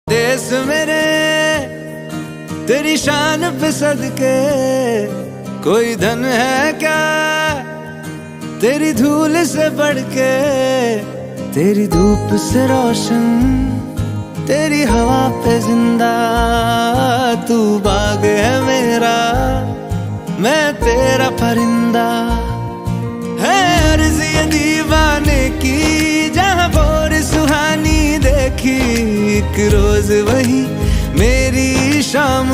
देश मेरे तेरी शान पे सदके, कोई धन है क्या तेरी धूल से बढ़ के। तेरी धूप से रोशन, तेरी हवा पे जिंदा, तू बाग है मेरा, मैं तेरा परिंदा। है अर्ज़ ये दीवाने की, जहाँ भोर सुहानी देखी, एक रोज वही मेरी शाम